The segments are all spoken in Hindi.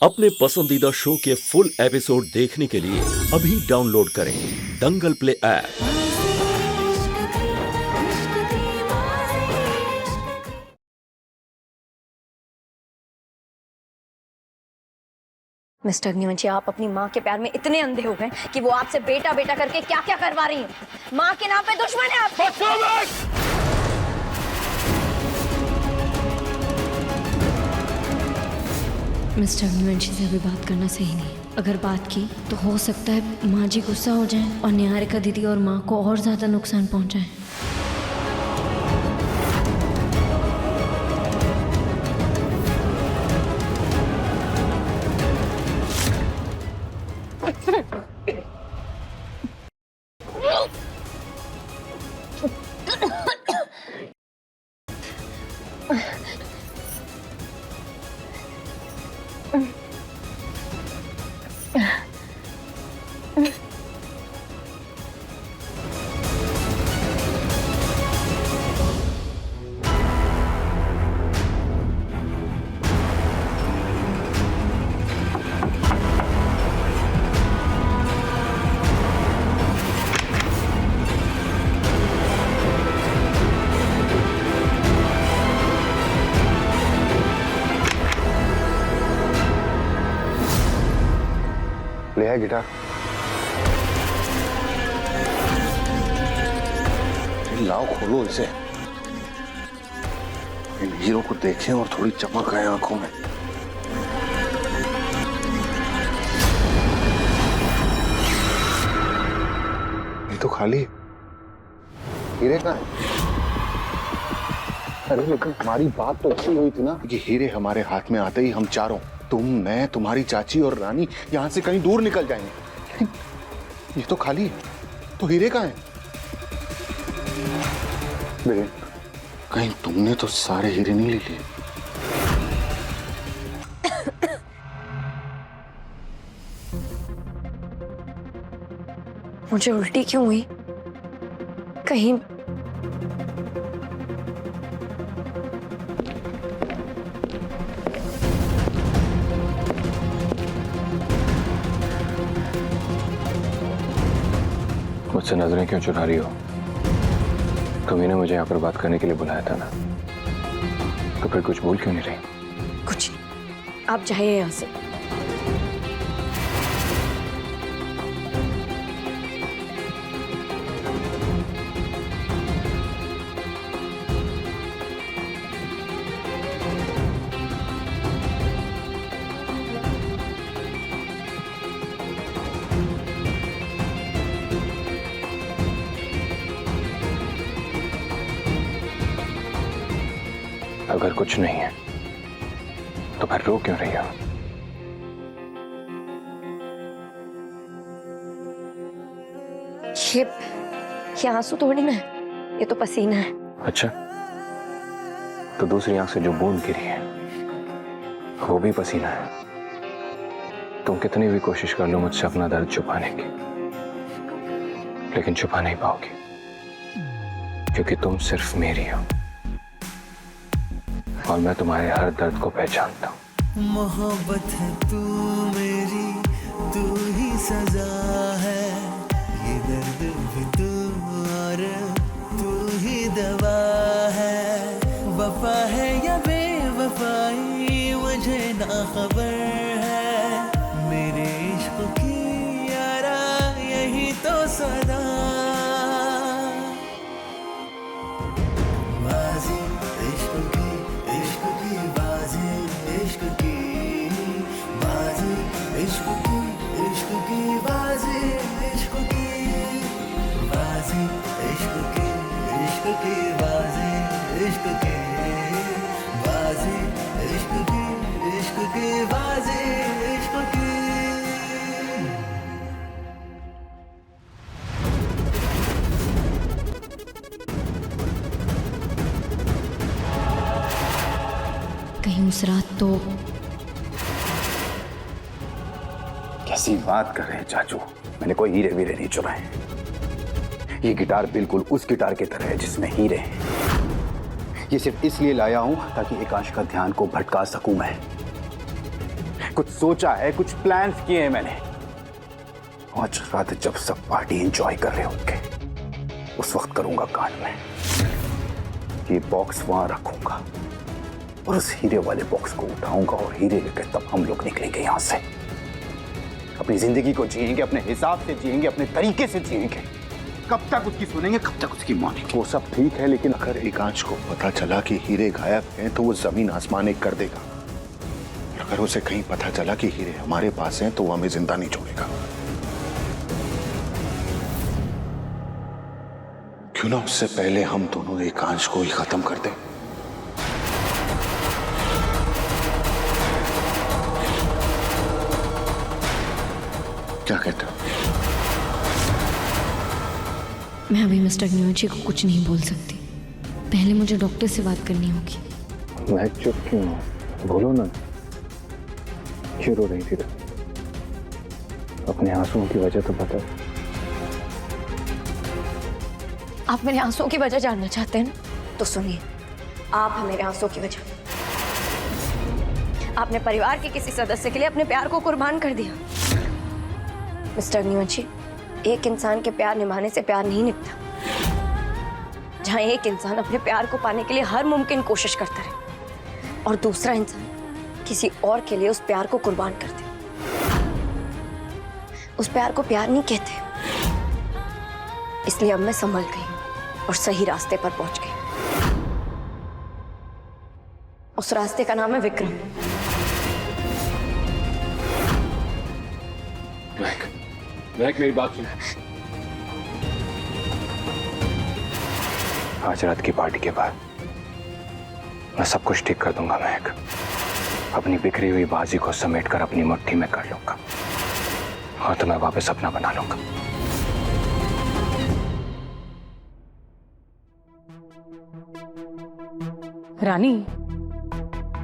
अपने पसंदीदा शो के फुल एपिसोड देखने के लिए अभी डाउनलोड करें दंगल प्ले ऐप। मिस्टर अग्निवंशी, आप अपनी माँ के प्यार में इतने अंधे हो गए कि वो आपसे बेटा बेटा करके क्या क्या करवा रही है। माँ के नाम पे दुश्मन है आप। मिस्टर अग्निवंशी से अभी बात करना सही नहीं। अगर बात की तो हो सकता है माँ जी गुस्सा हो जाए और निहारिका दीदी और माँ को और ज्यादा नुकसान पहुंचाए। ले है गिटार। लाओ, खोलो इसे। इन हीरो को देखें और थोड़ी चमक आए आंखों में। ये तो खाली है। हीरे कहाँ है? अरे लेकिन हमारी बात तो अच्छी हुई थी ना कि हीरे हमारे हाथ में आते ही हम चारों, तुम, मैं, तुम्हारी चाची और रानी यहां से कहीं दूर निकल जाएंगे। ये तो खाली है, तो हीरे कहाँ हैं? बेटे, कहीं तुमने तो सारे हीरे नहीं ले लिए? मुझे उल्टी क्यों हुई? कहीं मुझसे नजरें क्यों चुरा रही हो? तुम्ही ने मुझे यहाँ पर बात करने के लिए बुलाया था ना, तो फिर कुछ बोल क्यों नहीं रही? कुछ नहीं, आप जाइए यहाँ से। अगर कुछ नहीं है तो फिर रो क्यों रही हो? ये आंसू थोड़ी ना है, ये तो पसीना है। अच्छा, तो दूसरी आंख से जो बूंद गिरी है वो भी पसीना है। तुम कितनी भी कोशिश कर लो मुझसे अपना दर्द छुपाने की, लेकिन छुपा नहीं पाओगी, क्योंकि तुम सिर्फ मेरी हो और मैं तुम्हारे हर दर्द को पहचानता हूँ। मोहब्बत है तू मेरी, तू ही सजा है, ये दर्द भी तू और तू ही दवा है। वफा है या बेवफाई मुझे ना खबर है, मेरे इश्क की यारा यही तो सदा। कहीं उस रात तो कैसी बात कर रहे हैं चाचू? मैंने कोई हीरे वीरे नहीं चुराए। ये गिटार बिल्कुल उस गिटार की तरह है जिसमें हीरे हैं। ये सिर्फ इसलिए लाया हूं ताकि एकांश का ध्यान को भटका सकूं मैं। कुछ सोचा है, कुछ प्लान्स किए हैं मैंने। आज रात जब सब पार्टी एंजॉय कर रहे होंगे उस वक्त करूंगा कांड में। ये बॉक्स वहां रखूंगा और उस हीरे वाले बॉक्स को उठाऊंगा और हीरे लेकर तब हम लोग निकलेंगे यहां से। अपनी जिंदगी को जिएंगे, अपने हिसाब से जिएंगे, अपने तरीके से जिएंगे। कब तक उसकी सुनेंगे, कब तक उसकी मानेंगे? वो सब ठीक है, लेकिन अगर एकांश को पता चला कि हीरे गायब हैं तो वो जमीन आसमान एक कर देगा। और अगर उसे कहीं पता चला कि हीरे हमारे पास हैं तो वो हमें जिंदा नहीं छोड़ेगा। क्यों ना उससे पहले हम दोनों एकांश को ही खत्म कर दें। क्या कहते हो? मैं अभी मिस्टर अग्निहोत्री को कुछ नहीं बोल सकती। पहले मुझे डॉक्टर से बात करनी होगी। मैं चुप क्यों हूं? बोलो ना, क्यों रो रही थी तुम? अपने आंसुओं की वजह तो बताओ। आप मेरे आंसुओं की वजह जानना चाहते हैं ना? तो सुनिए, आप हैं मेरे आंसुओं की वजह। आपने परिवार के किसी सदस्य के लिए अपने प्यार को कुर्बान कर दिया। मिस्टर अग्निहोत्री, एक इंसान के प्यार निभाने से प्यार नहीं निभता। जहां एक इंसान अपने प्यार को पाने के लिए हर मुमकिन कोशिश करता रहे और दूसरा इंसान किसी और के लिए उस प्यार को कुर्बान कर दे, उस प्यार को प्यार नहीं कहते। इसलिए अब मैं संभल गई और सही रास्ते पर पहुंच गई। उस रास्ते का नाम है विक्रम। महक मेरी बात सुन। आज रात की पार्टी के बाद मैं सब कुछ ठीक कर दूंगा महक। अपनी बिखरी हुई बाजी को समेटकर अपनी मुट्ठी में कर लूंगा और तुम्हें वापस अपना बना लूंगा। रानी,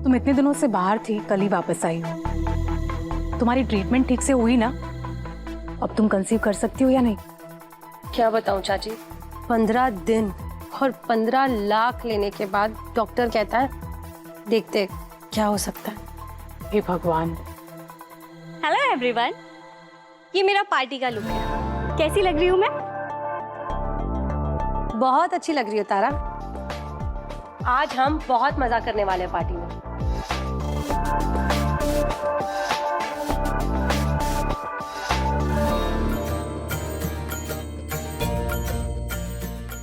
तुम इतने दिनों से बाहर थी, कल ही वापस आई हो। तुम्हारी ट्रीटमेंट ठीक से हुई ना? अब तुम कंसीव कर सकती हो या नहीं? क्या बताऊं चाची, 15 दिन और 15 लाख लेने के बाद डॉक्टर कहता है देखते क्या हो सकता है। हे भगवान। हेलो एवरीवन, ये मेरा पार्टी का लुक है। कैसी लग रही हूँ मैं? बहुत अच्छी लग रही हो तारा। आज हम बहुत मजा करने वाले हैं पार्टी में।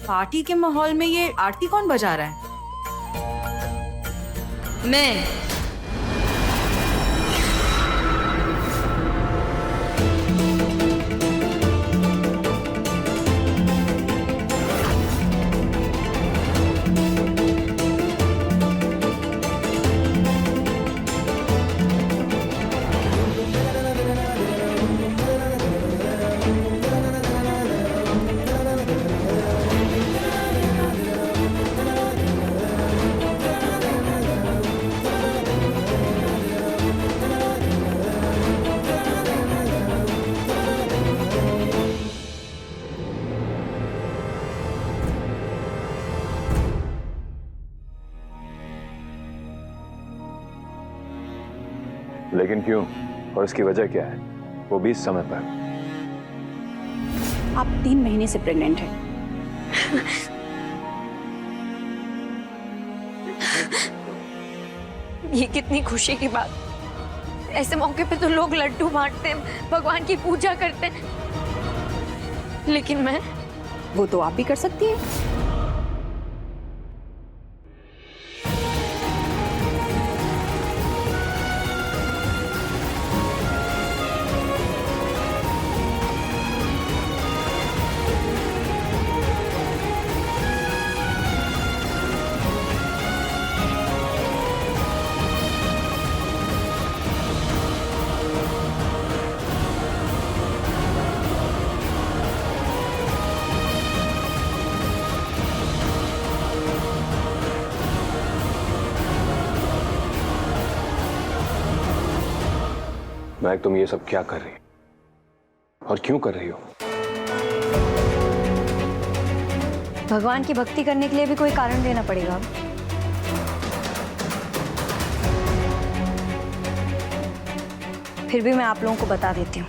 पार्टी के माहौल में ये आरती कौन बजा रहा है? मैं। लेकिन क्यों और इसकी वजह क्या है? वो भी इस समय पर। आप 3 महीने से प्रेग्नेंट हैं। ये कितनी खुशी की बात। ऐसे मौके पे तो लोग लड्डू बांटते हैं, भगवान की पूजा करते हैं, लेकिन मैं। वो तो आप भी कर सकती हैं। महक, तुम ये सब क्या कर रही हो और क्यों कर रही हो? भगवान की भक्ति करने के लिए भी कोई कारण देना पड़ेगा। फिर भी मैं आप लोगों को बता देती हूँ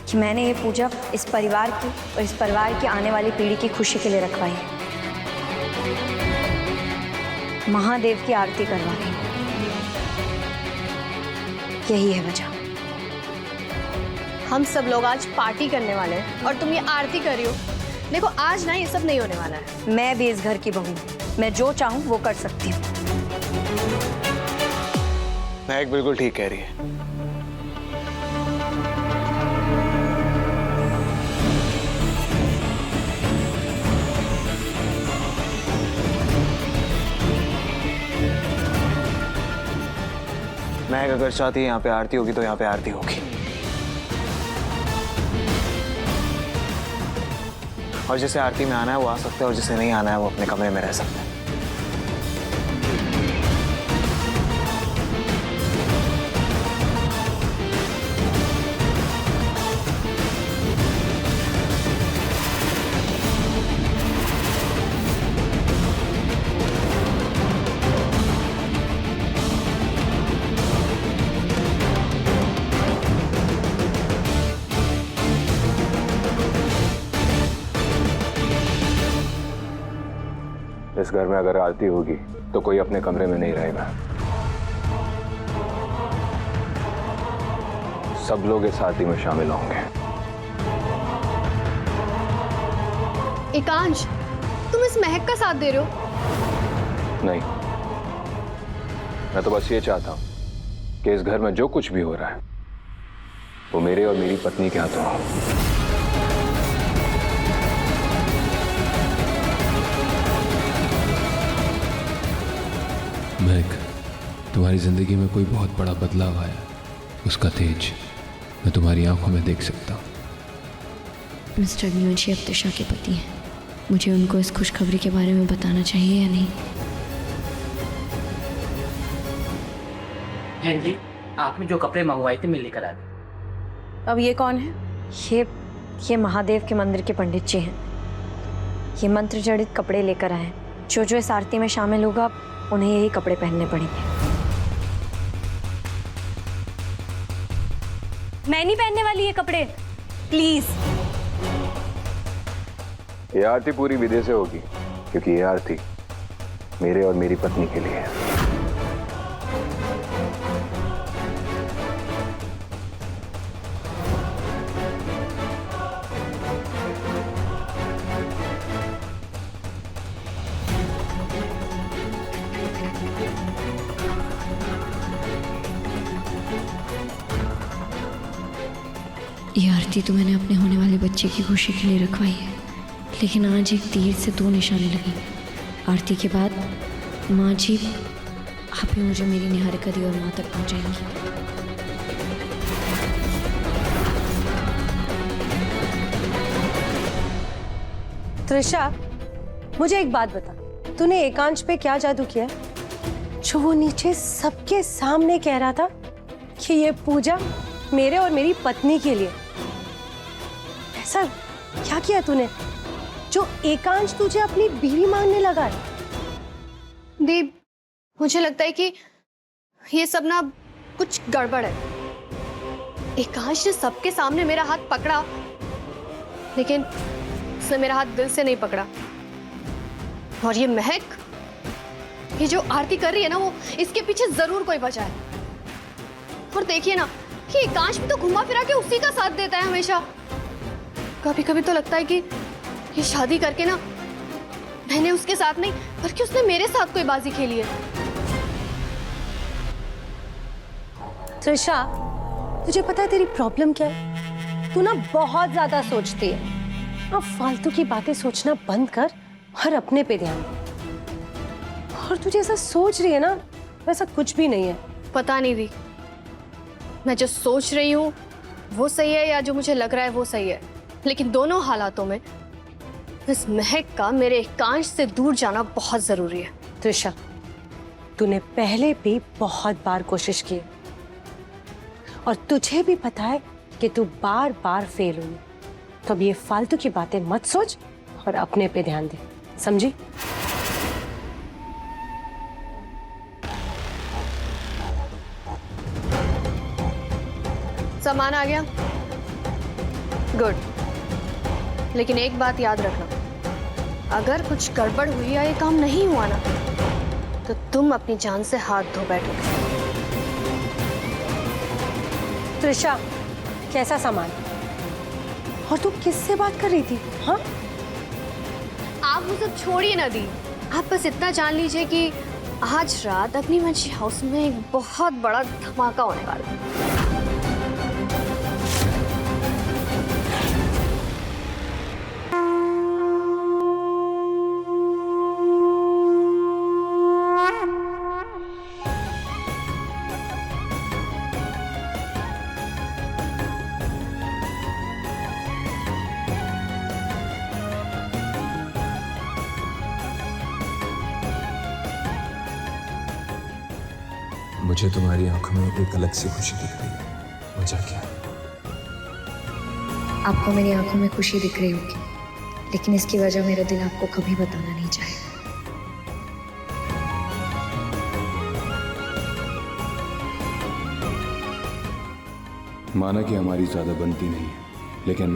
कि मैंने ये पूजा इस परिवार की और इस परिवार की आने वाली पीढ़ी की खुशी के लिए रखवाई है। महादेव की आरती करवा रही हूँ, यही है वजह। हम सब लोग आज पार्टी करने वाले हैं और तुम ये आरती कर रही हो। देखो आज ना ये सब नहीं होने वाला है। मैं भी इस घर की बहू हूँ, मैं जो चाहूँ वो कर सकती हूँ। महक बिल्कुल ठीक कह रही है। महक अगर चाहती है यहाँ पे आरती होगी तो यहाँ पे आरती होगी, और जिसे आरती में आना है वो आ सकता है और जिसे नहीं आना है वो अपने कमरे में रह सकता है। इस घर में अगर आरती होगी तो कोई अपने कमरे में नहीं रहेगा। सब लोग इस आरती में शामिल होंगे। एकांश, तुम इस महक का साथ दे रहे हो? नहीं, मैं तो बस ये चाहता हूं कि इस घर में जो कुछ भी हो रहा है वो मेरे और मेरी पत्नी के हाथों हो। महक, तुम्हारी जिंदगी में कोई बहुत बड़ा बदलाव आया, उसका तेज मैं तुम्हारी आंखों में देख सकता हूँ। मिस्टर न्यूजी अब त्रिशा के पति हैं। मुझे उनको इस खुशखबरी के बारे में बताना चाहिए या नहीं? हाँ जी, आपने जो कपड़े मंगवाए थे मैं लेकर आ गई। अब ये कौन है? ये महादेव के मंदिर के पंडित जी हैं। ये मंत्र जड़ित कपड़े लेकर आए हैं। जो इस आरती में शामिल होगा उन्हें यही कपड़े पहनने पड़ेंगे। मैं नहीं पहनने वाली ये कपड़े, प्लीज। ये आरती पूरी विधि से होगी क्योंकि ये आरती मेरे और मेरी पत्नी के लिए है। ये आरती तो मैंने अपने होने वाले बच्चे की खुशी के लिए रखवाई है, लेकिन आज एक तीर से दो निशाने लगे। आरती के बाद माँ जी आप ही मुझे मेरी निहारिका दी और माँ तक पहुँचाएंगी। त्रिशा, मुझे एक बात बता, तूने एकांश पे क्या जादू किया जो वो नीचे सबके सामने कह रहा था कि ये पूजा मेरे और मेरी पत्नी के लिए? ऐसा क्या किया तूने जो एकांश तुझे अपनी बीवी मानने लगा है? दीप, मुझे लगता है कि ये सब ना कुछ गड़बड़ है। एकांश ने सबके सामने मेरा हाथ पकड़ा, लेकिन उसने मेरा हाथ दिल से नहीं पकड़ा। और ये महक, ये जो आरती कर रही है ना, वो इसके पीछे जरूर कोई वजह है। और देखिए ना कि एकांश भी तो घुमा फिरा के उसी का साथ देता है हमेशा। कभी कभी तो लगता है कि ये शादी करके ना मैंने उसके साथ नहीं बल्कि उसने मेरे साथ कोई बाजी खेली है। त्रिशा, तुझे पता है तेरी प्रॉब्लम क्या है? तू ना बहुत ज्यादा सोचती है। अब फालतू की बातें सोचना बंद कर और अपने पे ध्यान दे। और तू जैसा सोच रही है ना, वैसा कुछ भी नहीं है। पता नहीं दी, मैं जो सोच रही हूँ वो सही है या जो मुझे लग रहा है वो सही है, लेकिन दोनों हालातों में इस महक का मेरे एकांश से दूर जाना बहुत जरूरी है। त्रिशा, तूने पहले भी बहुत बार कोशिश की और तुझे भी पता है कि तू बार बार फेल हुई। तो अब ये फालतू की बातें मत सोच और अपने पे ध्यान दे, समझी? सामान आ गया? गुड। लेकिन एक बात याद रखना, अगर कुछ गड़बड़ हुई या ये काम नहीं हुआ ना, तो तुम अपनी जान से हाथ धो बैठोगे। त्रिशा, कैसा सामान? और तू किससे बात कर रही थी? हाँ, आप वो सब छोड़िए ना दी, आप बस इतना जान लीजिए कि आज रात अग्निवंशी हाउस में एक बहुत बड़ा धमाका होने वाला है। मुझे तुम्हारी आंखों में एक अलग सी खुशी दिख रही है। वजह क्या है? आपको मेरी आंखों में खुशी दिख रही होगी, लेकिन इसकी वजह मेरा दिल आपको कभी बताना नहीं चाहेगा। माना कि हमारी ज्यादा बनती नहीं है, लेकिन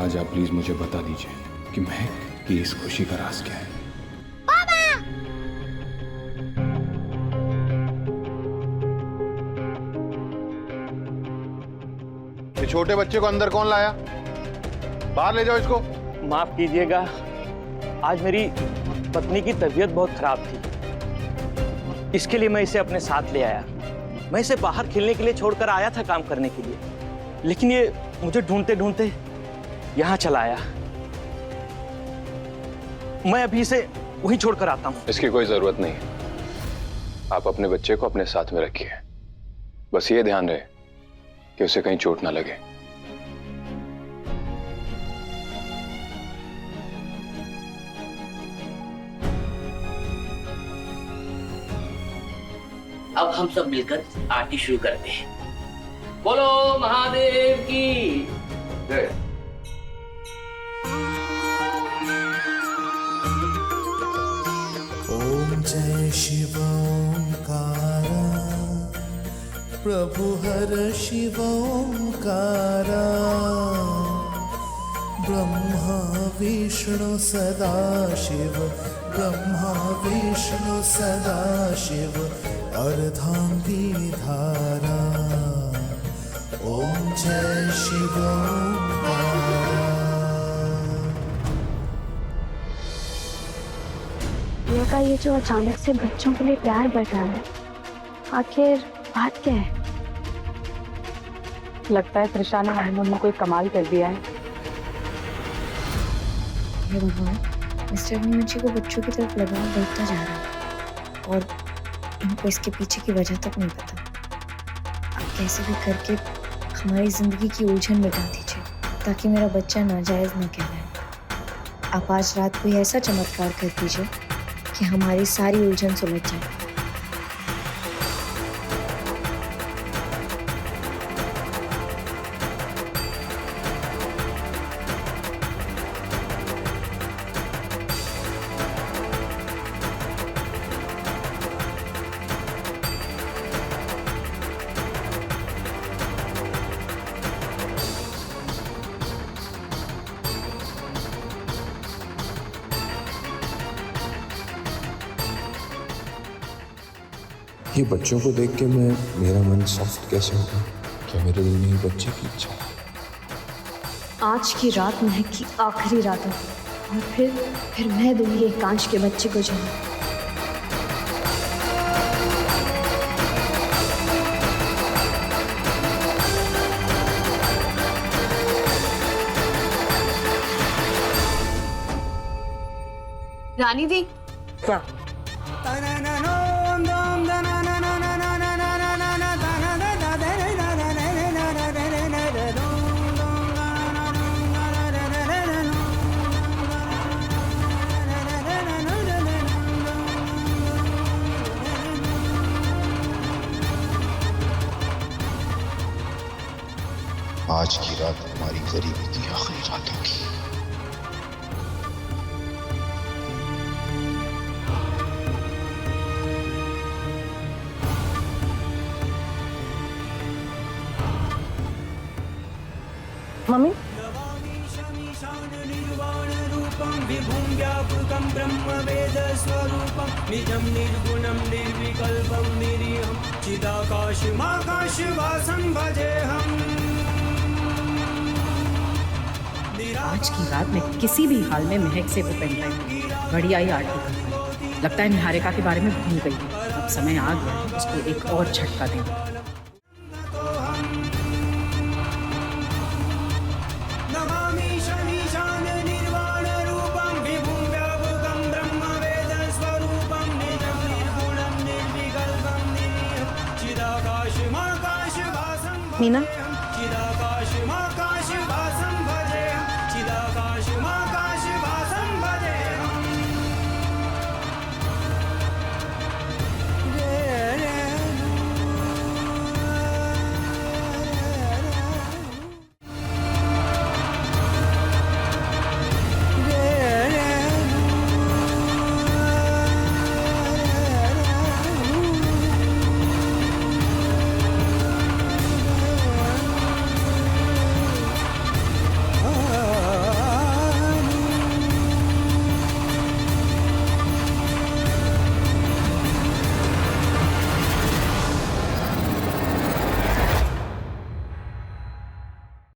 आज आप प्लीज मुझे बता दीजिए कि महक की इस खुशी का राज क्या है। ये छोटे बच्चे को अंदर कौन लाया? बाहर ले जाओ इसको। माफ कीजिएगा, आज मेरी पत्नी की तबीयत बहुत खराब थी, इसके लिए मैं इसे अपने साथ ले आया। मैं इसे बाहर खेलने के लिए छोड़कर आया था काम करने के लिए, लेकिन ये मुझे ढूंढते ढूंढते यहाँ चला आया। मैं अभी इसे वहीं छोड़कर आता हूँ। इसकी कोई जरूरत नहीं है, आप अपने बच्चे को अपने साथ में रखिए। बस ये ध्यान रहे कि उसे कहीं चोट ना लगे। अब हम सब मिलकर आरती शुरू करते हैं। बोलो महादेव की जय। ओम जय शिव ओंकारा, प्रभु हर शिव ओंकारा, ब्रह्मा विष्णु सदा शिव, ब्रह्मा विष्णु सदा शिव, अर्धांगी धारा। ओम जय शिव ओंकारा। का ये जो अचानक से बच्चों के लिए प्यार बढ़ रहा है, आखिर बात क्या है? लगता है त्रिशा ने हनीमून में कोई कमाल कर दिया है। हे भगवान, मिस्टर अग्निवंशी को बच्चों की तरफ लगाव बढ़ता जा रहा है और इनको इसके पीछे की वजह तक नहीं पता। आप कैसे भी करके हमारी जिंदगी की उलझन मिटा दीजिए ताकि मेरा बच्चा नाजायज न कहलाए। आप आज रात कोई ऐसा चमत्कार कर दीजिए कि हमारी सारी उलझन सुलझ जाए। ये बच्चों को देख के मेरा मन सॉफ्ट कैसे होगा? क्या मेरे दिल में ये बच्चे की इच्छा है? आज की रात महक की आखिरी रात है और फिर मैं दूंगी एक कांच के बच्चे को जन्म। रानी दी, क्या? आज की रात हमारी गरीबी की आखिरी रात होगी। मम्मी आज की रात में किसी भी हाल में महक से वो पेन ड्राइव बड़ी आई आरती कर लगता है निहारिका के बारे में भूल गई है। अब समय आ गया है उसको एक और झटका देना। मीना